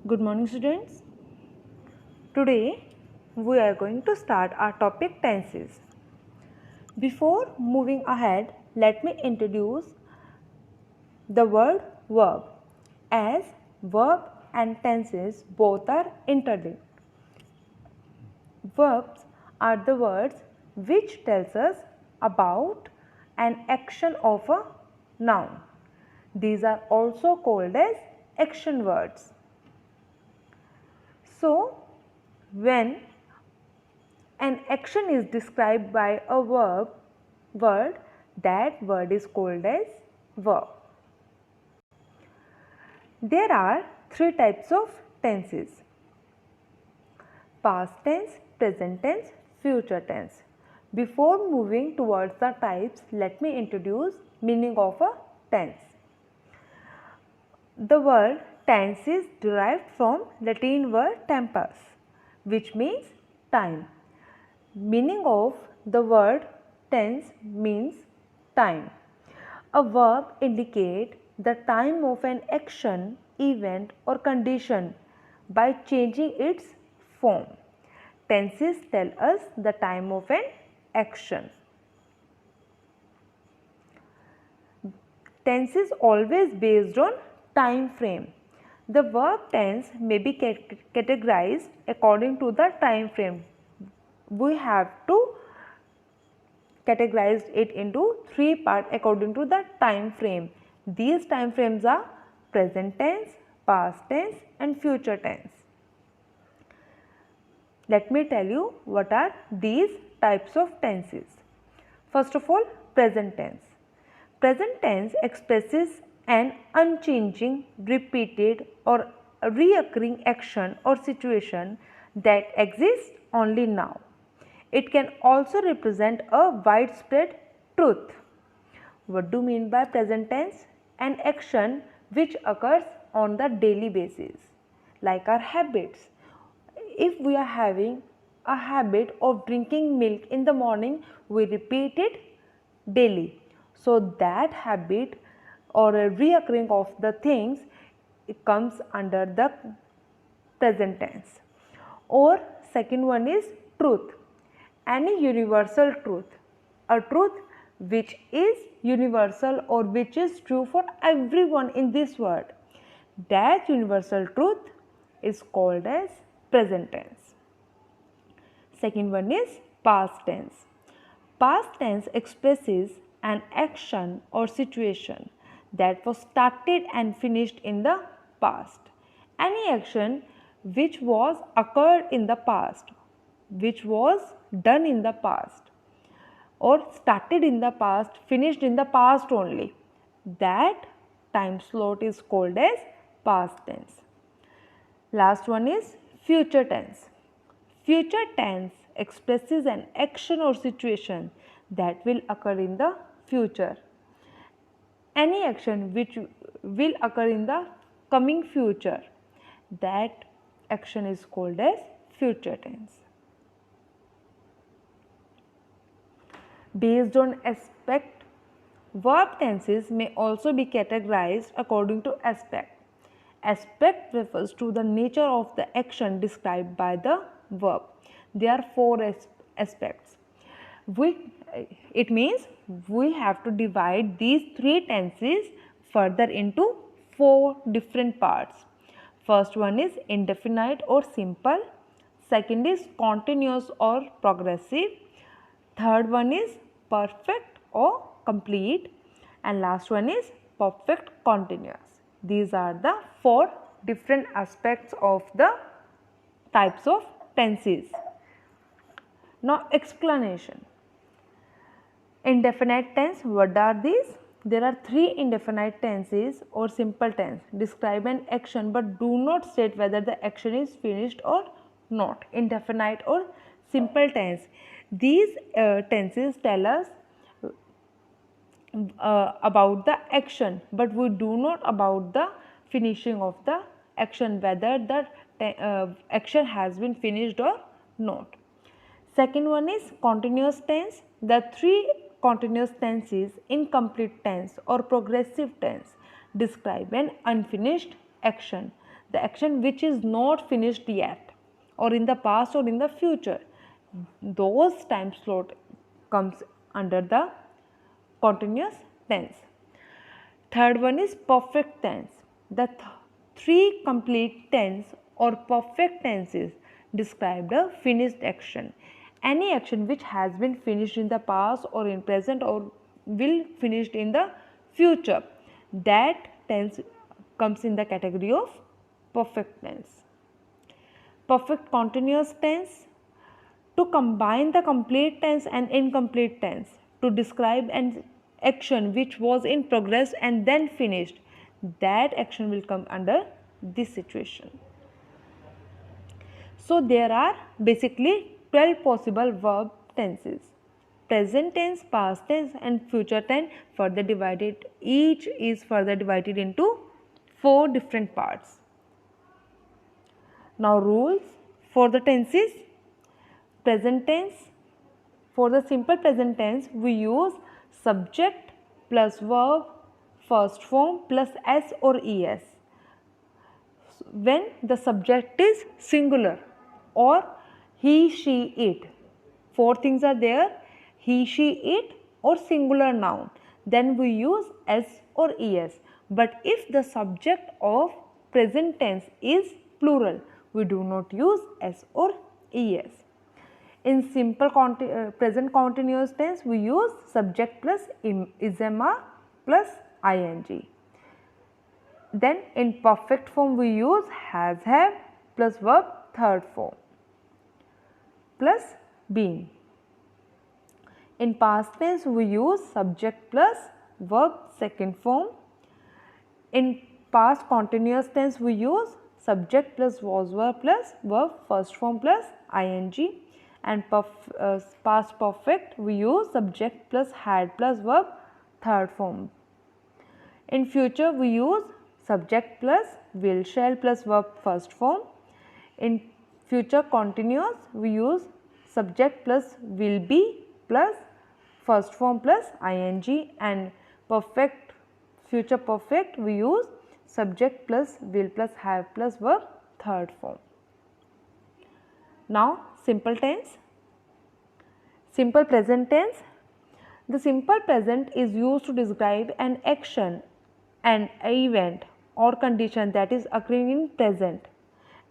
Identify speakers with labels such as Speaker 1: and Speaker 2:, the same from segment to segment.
Speaker 1: Good morning, students. Today we are going to start our topic tenses. Before moving ahead, let me introduce the word verb, as verb and tenses both are interlinked. Verbs are the words which tells us about an action of a noun. These are also called as action words. So, when an action is described by a word, that word is called as verb. There are three types of tenses: past tense, present tense, future tense. Before moving towards the types, let me introduce meaning of a tense. The word tense is derived from Latin word tempus, which means time. Meaning of the word tense means time. A verb indicates the time of an action, event or condition by changing its form. Tenses tell us the time of an action. Tense is always based on time frame. The verb tense may be categorized according to the time frame. We have to categorize it into three parts according to the time frame. These time frames are present tense, past tense and future tense. Let me tell you what are these types of tenses. First of all, present tense. Present tense expresses an unchanging, repeated or reoccurring action or situation that exists only now. It can also represent a widespread truth. What do you mean by present tense? An action which occurs on the daily basis, like our habits. If we are having a habit of drinking milk in the morning, we repeat it daily. So that habit or a reoccurring of the things, it comes under the present tense. Or second one is truth. Any universal truth, a truth which is universal or which is true for everyone in this world, that universal truth is called as present tense. Second one is past tense. Past tense expresses an action or situation that was started and finished in the past. Any action which was occurred in the past, which was done in the past or started in the past, finished in the past only, that time slot is called as past tense. Last one is future tense. Future tense expresses an action or situation that will occur in the future. Any action which will occur in the coming future, that action is called as future tense. Based on aspect, verb tenses may also be categorized according to aspect. Aspect refers to the nature of the action described by the verb. There are four aspects. It means we have to divide these three tenses further into four different parts. First one is indefinite or simple. Second is continuous or progressive. Third one is perfect or complete. And last one is perfect continuous. These are the four different aspects of the types of tenses. Now explanation. Indefinite tense, what are these? There are three indefinite tenses or simple tense. Describe an action but do not state whether the action is finished or not. Indefinite or simple tense. These tenses tell us about the action, but we do not about the finishing of the action, whether the action has been finished or not. Second one is continuous tense. The three continuous tenses, incomplete tense or progressive tense, describe an unfinished action. the action which is not finished yet, or in the past or in the future, those time slot comes under the continuous tense. Third one is perfect tense. The three complete tense or perfect tenses describe the finished action. Any action which has been finished in the past or in present or will finished in the future, that tense comes in the category of perfect tense. Perfect continuous tense, to combine the complete tense and incomplete tense to describe an action which was in progress and then finished, that action will come under this situation. So there are basically 12 possible verb tenses: present tense, past tense and future tense. Further divided, each is further divided into 4 different parts. Now rules for the tenses. Present tense, for the simple present tense we use subject plus verb first form plus s or es when the subject is singular, or he, she, it. 4 things are there: he, she, it or singular noun, then we use s or es. But if the subject of present tense is plural, we do not use s or es. In simple present continuous tense, we use subject plus isma plus ing. Then in perfect form, we use has, have plus verb third form plus been. In past tense, we use subject plus verb second form. In past continuous tense, we use subject plus was verb plus verb first form plus ing. And past perfect, we use subject plus had plus verb third form. In future, we use subject plus will, shall plus verb first form. In future continuous, we use subject plus will be plus first form plus ing. And perfect, future perfect, we use subject plus will plus have plus verb third form. Now simple tense. Simple present tense. The simple present is used to describe an action, an event or condition that is occurring in present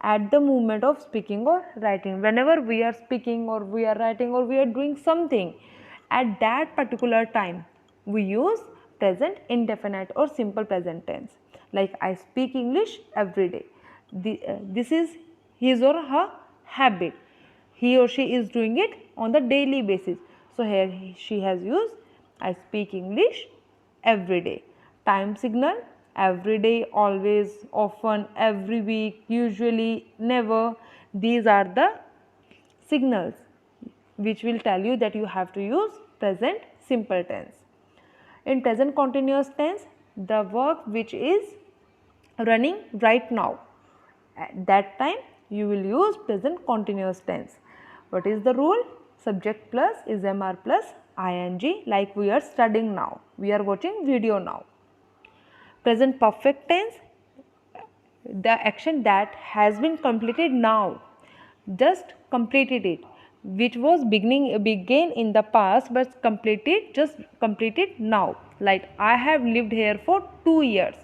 Speaker 1: at the moment of speaking or writing. Whenever we are speaking or we are writing or we are doing something at that particular time, we use present indefinite or simple present tense. Like I speak English every day. This is his or her habit. He or she is doing it on the daily basis. So here she has used I speak English every day. Time signal: every day, always, often, every week, usually, never. These are the signals which will tell you that you have to use present simple tense. In present continuous tense, the work which is running right now, at that time you will use present continuous tense. What is the rule? Subject plus ismr plus ing, like we are studying now, we are watching video now. Present perfect tense, the action that has been completed now, just completed it, which was began in the past but just completed now. Like I have lived here for 2 years.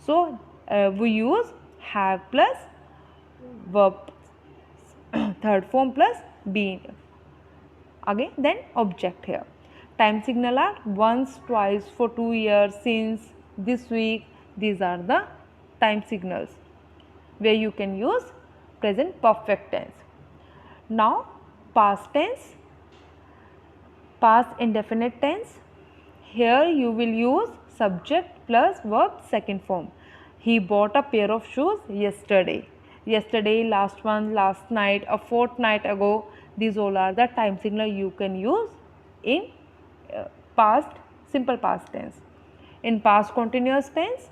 Speaker 1: So we use have plus verb third form plus been. Again, then object here. Time signal are once, twice, for 2 years, since, this week. These are the time signals where you can use present perfect tense. Now past tense, past indefinite tense. Here you will use subject plus verb second form. He bought a pair of shoes yesterday. Yesterday, last month, last night, a fortnight ago. These all are the time signal you can use in past, simple past tense. In past continuous tense,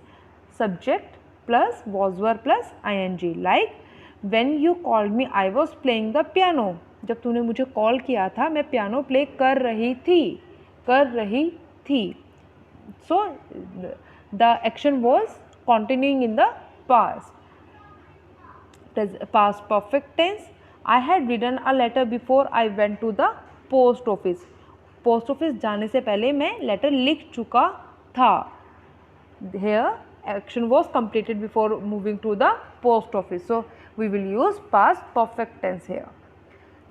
Speaker 1: subject plus was verb plus ing. Like when you called me, I was playing the piano. जब तूने मुझे call किया था, मैं piano play कर रही थी. So the action was continuing in the past. past perfect tense. I had written a letter before I went to the post office. Post office जाने से पहले मैं लेटर लिख चुका था. Here action was completed before moving to the post office. So we will use past perfect tense here.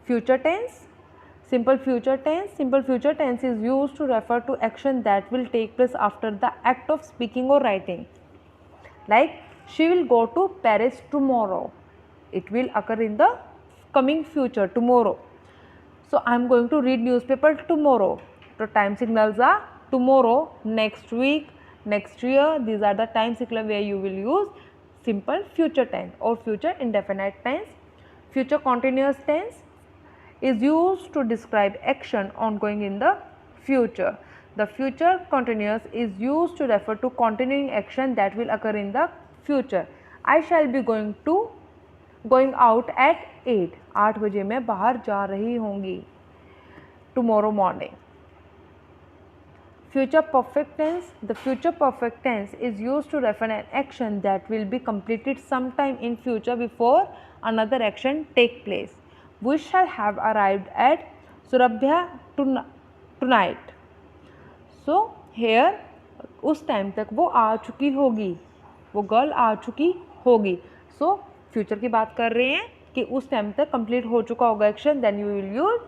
Speaker 1: Future tense. Simple future tense. Simple future tense is used to refer to action that will take place after the act of speaking or writing. Like she will go to Paris tomorrow. It will occur in the coming future, tomorrow. So I am going to read newspaper tomorrow. So time signals are tomorrow, next week, next year. These are the time signals where you will use simple future tense or future indefinite tense. Future continuous tense is used to describe action ongoing in the future. The future continuous is used to refer to continuing action that will occur in the future. I shall be going out at 8. 8 बजे मैं बाहर जा रही होंगी. Tomorrow morning. Future perfect tense. The future perfect tense is used to refer an action that will be completed sometime in future before another action take place. We shall have arrived at Surabha tonight. So here उस time तक वो आ चुकी होगी, वो girl आ चुकी होगी. So future की बात कर रहे हैं कि उस टाइम तक कंप्लीट हो चुका होगा action. Then you will use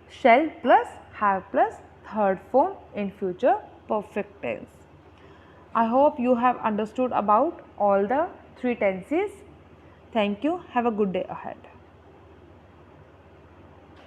Speaker 1: shall plus have plus third form in future perfect tense. I hope you have understood about all the 3 tenses. Thank you. Have a good day ahead.